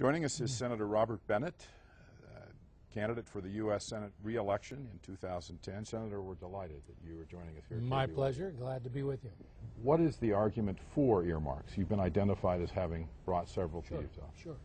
Joining us is Senator Robert Bennett, candidate for the U.S. Senate re-election in 2010. Senator, we're delighted that you are joining us here. My pleasure. Glad to be with you. What is the argument for earmarks? You've been identified as having brought several to Utah. Sure.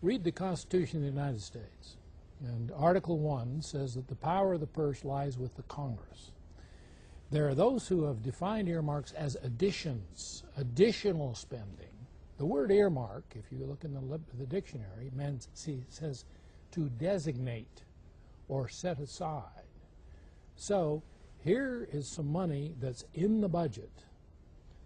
Read the Constitution of the United States. And Article 1 says that the power of the purse lies with the Congress. There are those who have defined earmarks as additions, additional spending. The word earmark, if you look in the dictionary, says to designate or set aside. So here is some money that's in the budget.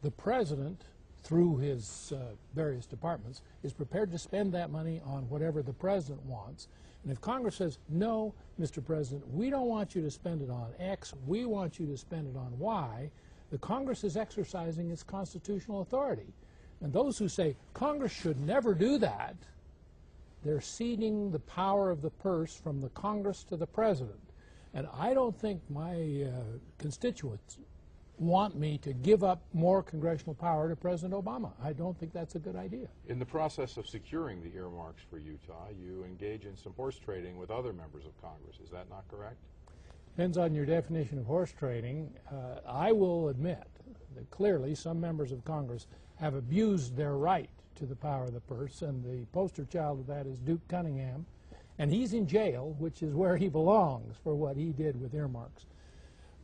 The president, through his various departments, is prepared to spend that money on whatever the president wants. And if Congress says, no, Mr. President, we don't want you to spend it on X, we want you to spend it on Y, the Congress is exercising its constitutional authority. And those who say Congress should never do that, they're ceding the power of the purse from the Congress to the president. And I don't think my constituents want me to give up more congressional power to President Obama. I don't think that's a good idea. In the process of securing the earmarks for Utah, you engage in some horse trading with other members of Congress. Is that not correct? Depends on your definition of horse trading. I will admit that clearly some members of Congress have abused their right to the power of the purse, and the poster child of that is Duke Cunningham, and he's in jail, which is where he belongs for what he did with earmarks.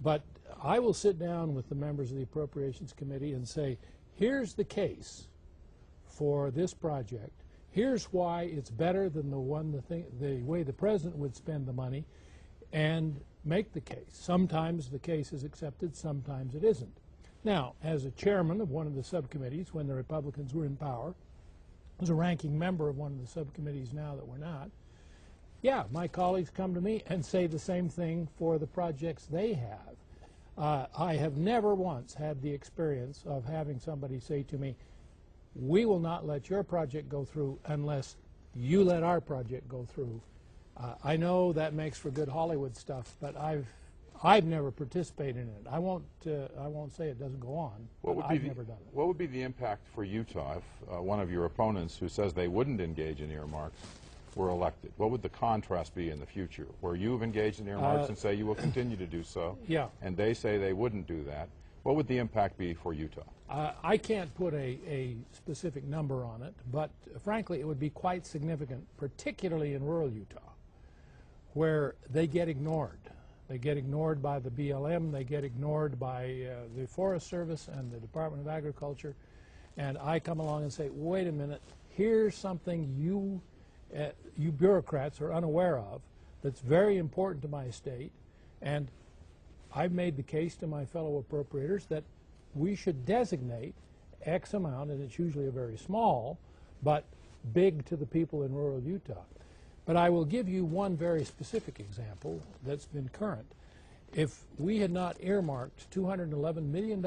But I will sit down with the members of the Appropriations Committee and say, here's the case for this project. Here's why it's better than the way the president would spend the money, and make the case. Sometimes the case is accepted, sometimes it isn't. Now, as a chairman of one of the subcommittees when the Republicans were in power, as a ranking member of one of the subcommittees now that we're not, yeah, my colleagues come to me and say the same thing for the projects they have. I have never once had the experience of having somebody say to me, we will not let your project go through unless you let our project go through. I know that makes for good Hollywood stuff, but I've never participated in it. I won't say it doesn't go on. I've never done it. What would be the impact for Utah if one of your opponents who says they wouldn't engage in earmarks were elected? What would the contrast be in the future, where you've engaged in earmarks and say you will continue to do so, and they say they wouldn't do that? What would the impact be for Utah? I can't put a specific number on it, but frankly it would be quite significant, particularly in rural Utah, where they get ignored. They get ignored by the BLM, they get ignored by the Forest Service and the Department of Agriculture, and I come along and say, wait a minute, here's something you bureaucrats are unaware of that's very important to my state, and I've made the case to my fellow appropriators that we should designate X amount, and it's usually a very small, but big to the people in rural Utah. But I will give you one very specific example that's been current. If we had not earmarked $211 million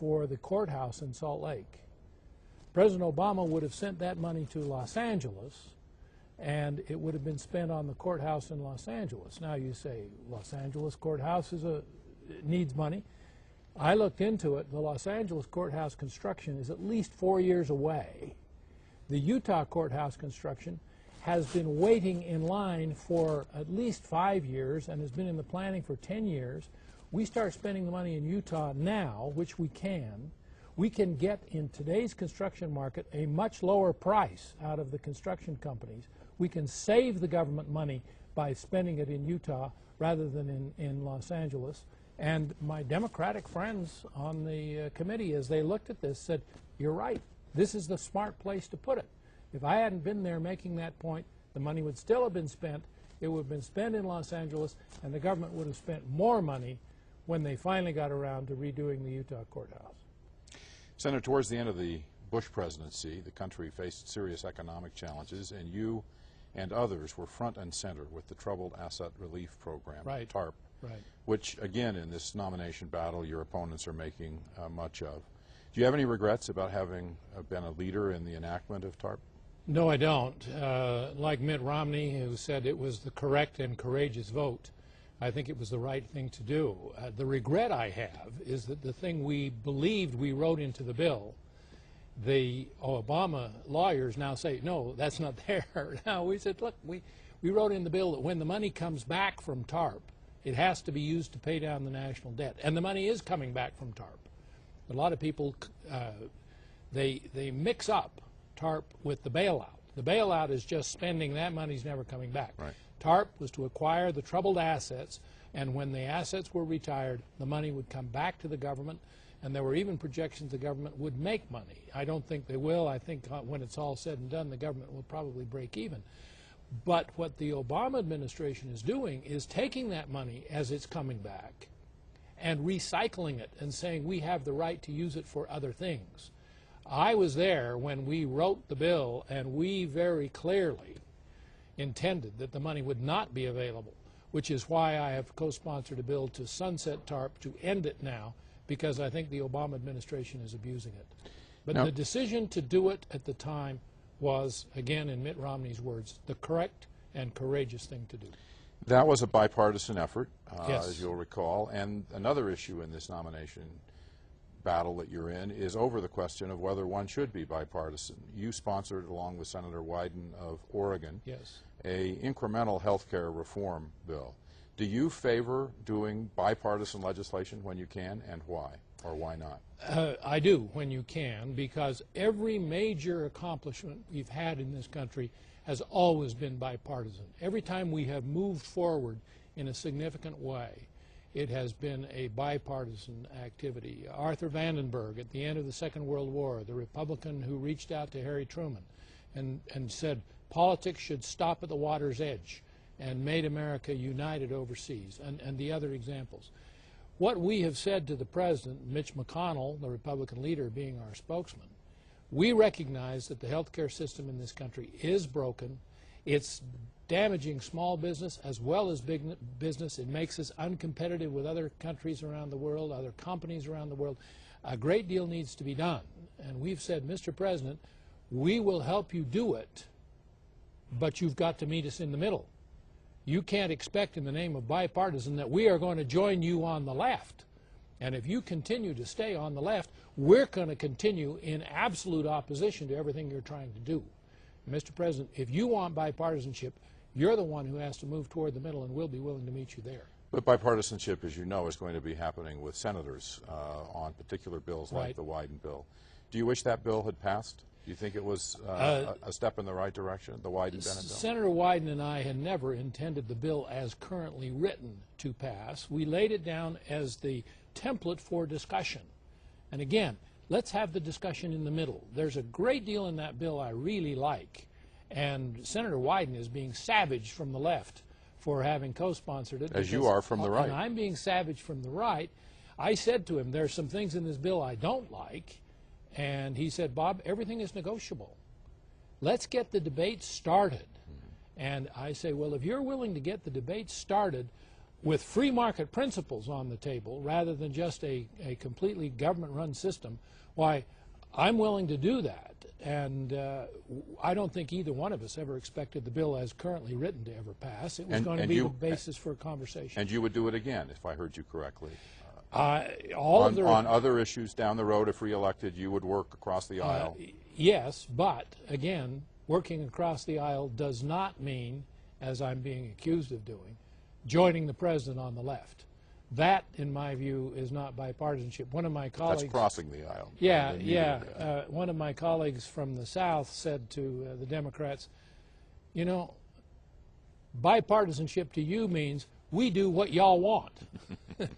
for the courthouse in Salt Lake, President Obama would have sent that money to Los Angeles, and it would have been spent on the courthouse in Los Angeles. Now you say, Los Angeles courthouse needs money. I looked into it. The Los Angeles courthouse construction is at least 4 years away. The Utah courthouse construction has been waiting in line for at least 5 years and has been in the planning for 10 years. We start spending the money in Utah now, which we can get in today's construction market a much lower price out of the construction companies. We can save the government money by spending it in Utah rather than in Los Angeles. And my Democratic friends on the committee, as they looked at this, said, you're right, this is the smart place to put it. If I hadn't been there making that point, the money would still have been spent. It would have been spent in Los Angeles, and the government would have spent more money when they finally got around to redoing the Utah courthouse. Senator, towards the end of the Bush presidency, the country faced serious economic challenges, and you and others were front and center with the Troubled Asset Relief Program, TARP, which, again, in this nomination battle, your opponents are making much of. Do you have any regrets about having been a leader in the enactment of TARP? No, I don't. Like Mitt Romney, who said it was the correct and courageous vote, I think it was the right thing to do. The regret I have is that the thing we believed we wrote into the bill The Obama lawyers now say, no, that's not there. Now, we said, look, we wrote in the bill that when the money comes back from TARP, it has to be used to pay down the national debt. And the money is coming back from TARP. A lot of people, they mix up TARP with the bailout. The bailout is just spending. That money's never coming back. Right. TARP was to acquire the troubled assets, and when the assets were retired, the money would come back to the government, and there were even projections the government would make money. I don't think they will. I think when it's all said and done, the government will probably break even. But what the Obama administration is doing is taking that money as it's coming back and recycling it and saying we have the right to use it for other things. I was there when we wrote the bill, and we very clearly intended that the money would not be available, which is why I have co-sponsored a bill to sunset TARP, to end it now, because I think the Obama administration is abusing it. But the decision to do it at the time was, again, in Mitt Romney's words, the correct and courageous thing to do. That was a bipartisan effort, yes, as you'll recall, and another issue in this nomination battle that you're in is over the question of whether one should be bipartisan. You sponsored, along with Senator Wyden of Oregon, yes, a incremental health care reform bill. Do you favor doing bipartisan legislation when you can, and why, or why not? I do, when you can, because every major accomplishment we've had in this country has always been bipartisan. Every time we have moved forward in a significant way, it has been a bipartisan activity. Arthur Vandenberg, at the end of the Second World War, the Republican who reached out to Harry Truman and said politics should stop at the water's edge, and made America united overseas, and the other examples. What we have said to the President, Mitch McConnell, the Republican leader, being our spokesman, we recognize that the health care system in this country is broken. It's damaging small business as well as big business. It makes us uncompetitive with other countries around the world, other companies around the world. A great deal needs to be done. And we've said, Mr. President, we will help you do it, but you've got to meet us in the middle. You can't expect in the name of bipartisan that we are going to join you on the left. And if you continue to stay on the left, we're going to continue in absolute opposition to everything you're trying to do. Mr. President, if you want bipartisanship, you're the one who has to move toward the middle, and we'll be willing to meet you there. But bipartisanship, as you know, is going to be happening with senators on particular bills like Right. the Wyden bill. Do you wish that bill had passed? Do you think it was a step in the right direction, the Wyden-Bennett bill? Senator Wyden and I had never intended the bill as currently written to pass. We laid it down as the template for discussion. And again, let's have the discussion in the middle. There's a great deal in that bill I really like, and Senator Wyden is being savaged from the left for having co-sponsored it. As you are from the right. And I'm being savaged from the right. I said to him, there's some things in this bill I don't like, and he said, Bob, everything is negotiable. Let's get the debate started. And I say, well, if you're willing to get the debate started with free market principles on the table rather than just a completely government-run system, why, I'm willing to do that. And I don't think either one of us ever expected the bill as currently written to ever pass. It was going to be the basis for a conversation. And you would do it again, if I heard you correctly. On other issues down the road, if reelected, you would work across the aisle? Yes, but again, working across the aisle does not mean, as I'm being accused of doing, joining the President on the left. That, in my view, is not bipartisanship. One of my colleagues... That's crossing the aisle. Yeah. One of my colleagues from the South said to the Democrats, you know, bipartisanship to you means we do what y'all want.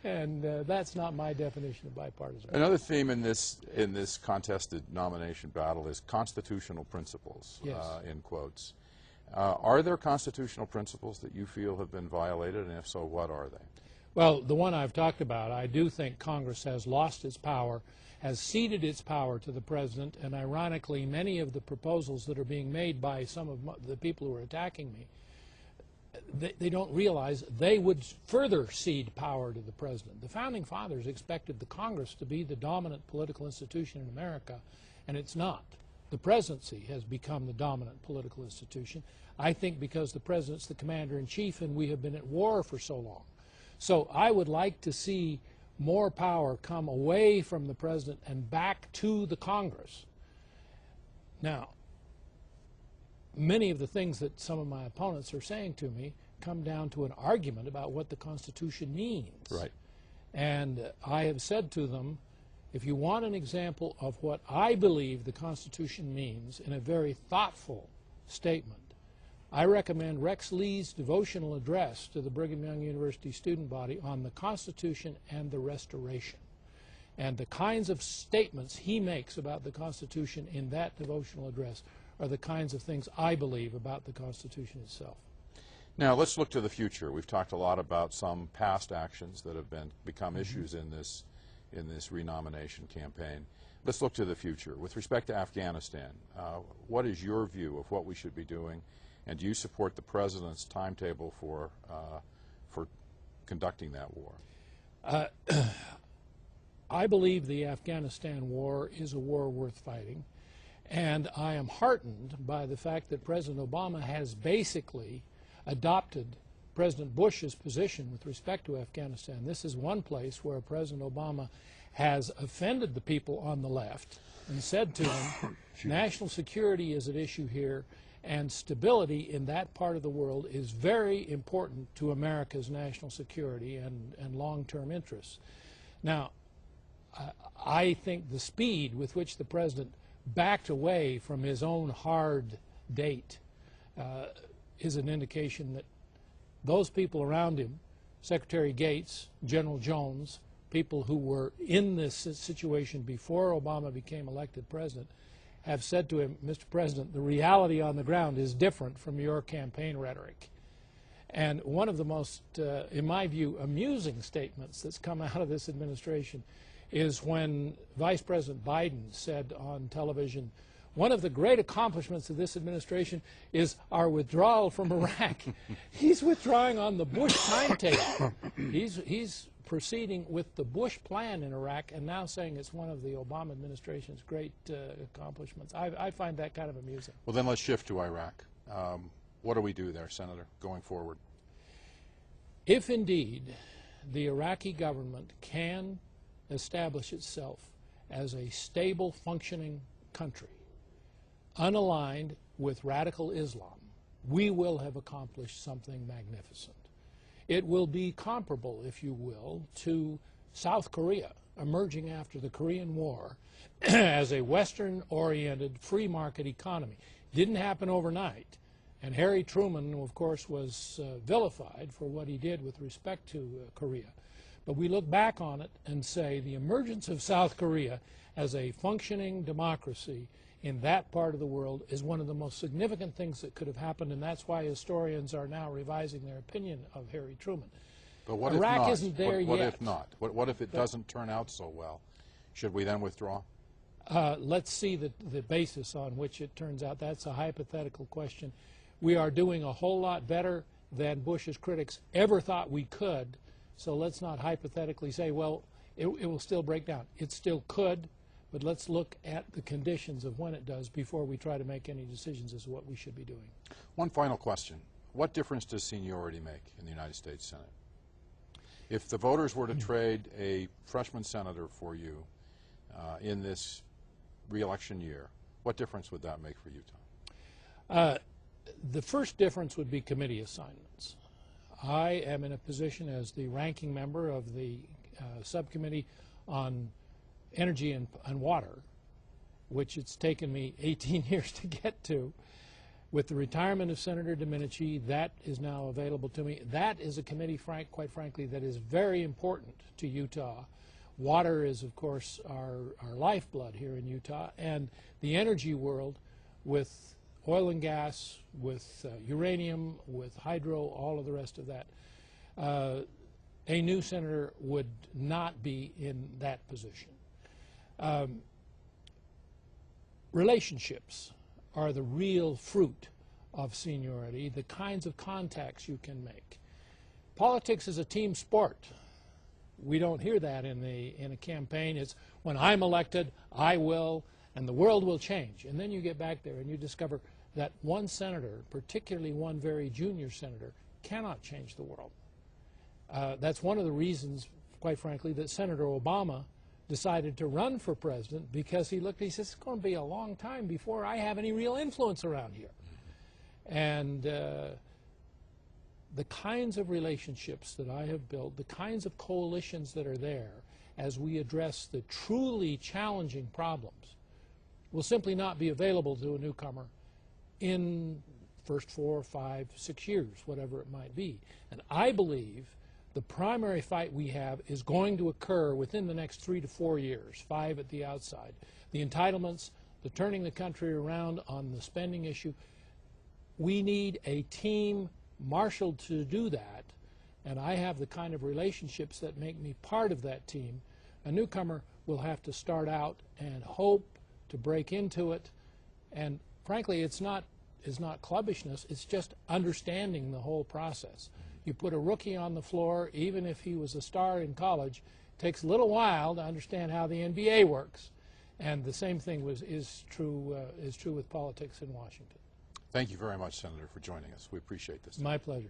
And that's not my definition of bipartisanship. Another theme in this contested nomination battle is constitutional principles, yes. In quotes. Are there constitutional principles that you feel have been violated, and if so, what are they? Well, the one I've talked about, I do think Congress has lost its power, has ceded its power to the President, and ironically, many of the proposals that are being made by some of the people who are attacking me, they don't realize they would further cede power to the President. The Founding Fathers expected the Congress to be the dominant political institution in America, and it's not. The presidency has become the dominant political institution, I think because the President's the commander-in-chief and we have been at war for so long. So I would like to see more power come away from the President and back to the Congress. Now, many of the things that some of my opponents are saying to me come down to an argument about what the Constitution means. Right. And I have said to them, if you want an example of what I believe the Constitution means in a very thoughtful statement, I recommend Rex Lee's devotional address to the Brigham Young University student body on the Constitution and the Restoration. And the kinds of statements he makes about the Constitution in that devotional address are the kinds of things I believe about the Constitution itself. Now let's look to the future. We've talked a lot about some past actions that have become issues in this renomination campaign. Let's look to the future. With respect to Afghanistan, what is your view of what we should be doing, and do you support the President's timetable for conducting that war? I believe the Afghanistan war is a war worth fighting, and I am heartened by the fact that President Obama has basically adopted President Bush's position with respect to Afghanistan. This is one place where President Obama has offended the people on the left and said to them, national security is at issue here, and stability in that part of the world is very important to America's national security and long-term interests. Now, I think the speed with which the President backed away from his own hard date is an indication that those people around him, Secretary Gates, General Jones, people who were in this situation before Obama became elected president, have said to him, Mr. President, the reality on the ground is different from your campaign rhetoric. And one of the most, in my view, amusing statements that's come out of this administration is when Vice President Biden said on television, one of the great accomplishments of this administration is our withdrawal from Iraq. He's withdrawing on the Bush timetable. He's proceeding with the Bush plan in Iraq and now saying it's one of the Obama administration's great accomplishments. I find that kind of amusing. Well, then let's shift to Iraq. What do we do there, Senator, going forward? If indeed the Iraqi government can establish itself as a stable, functioning country, unaligned with radical Islam, we will have accomplished something magnificent. It will be comparable, if you will, to South Korea emerging after the Korean War as a Western-oriented free market economy. Didn't happen overnight. And Harry Truman, of course, was vilified for what he did with respect to Korea. But we look back on it and say the emergence of South Korea as a functioning democracy in that part of the world is one of the most significant things that could have happened, and that's why historians are now revising their opinion of Harry Truman. But what Iraq if not? isn't there what yet. If not? What if it doesn't turn out so well? Should we then withdraw? Let's see the basis on which it turns out. That's a hypothetical question. We are doing a whole lot better than Bush's critics ever thought we could, so let's not hypothetically say, well, it will still break down. It still could, but let's look at the conditions of when it does before we try to make any decisions as to what we should be doing. One final question. What difference does seniority make in the United States Senate? If the voters were to trade a freshman senator for you in this re-election year, what difference would that make for Utah? The first difference would be committee assignments. I am in a position as the ranking member of the subcommittee on energy and water, which it's taken me 18 years to get to. With the retirement of Senator Domenici, that is now available to me. That is a committee, quite frankly, that is very important to Utah. Water is, of course, our lifeblood here in Utah, and the energy world with oil and gas, with uranium, with hydro, all of the rest of that. A new senator would not be in that position. Relationships are the real fruit of seniority, the kinds of contacts you can make. Politics is a team sport. We don't hear that in a campaign. It's when I'm elected, I will, and the world will change. And then you get back there and you discover that one senator, particularly one very junior senator, cannot change the world. That's one of the reasons, quite frankly, that Senator Obama decided to run for president because he looked, he says, it's going to be a long time before I have any real influence around here. And the kinds of relationships that I have built, the kinds of coalitions that are there as we address the truly challenging problems will simply not be available to a newcomer in first 4, 5, 6 years, whatever it might be. And I believe the primary fight we have is going to occur within the next 3 to 4 years, 5 at the outside. The entitlements, the turning the country around on the spending issue. We need a team marshaled to do that, and I have the kind of relationships that make me part of that team. A newcomer will have to start out and hope to break into it, and frankly, it's not clubbishness, it's just understanding the whole process. You put a rookie on the floor, even if he was a star in college, it takes a little while to understand how the NBA works, and the same thing is true with politics in Washington. Thank you very much, Senator, for joining us. We appreciate this. My pleasure.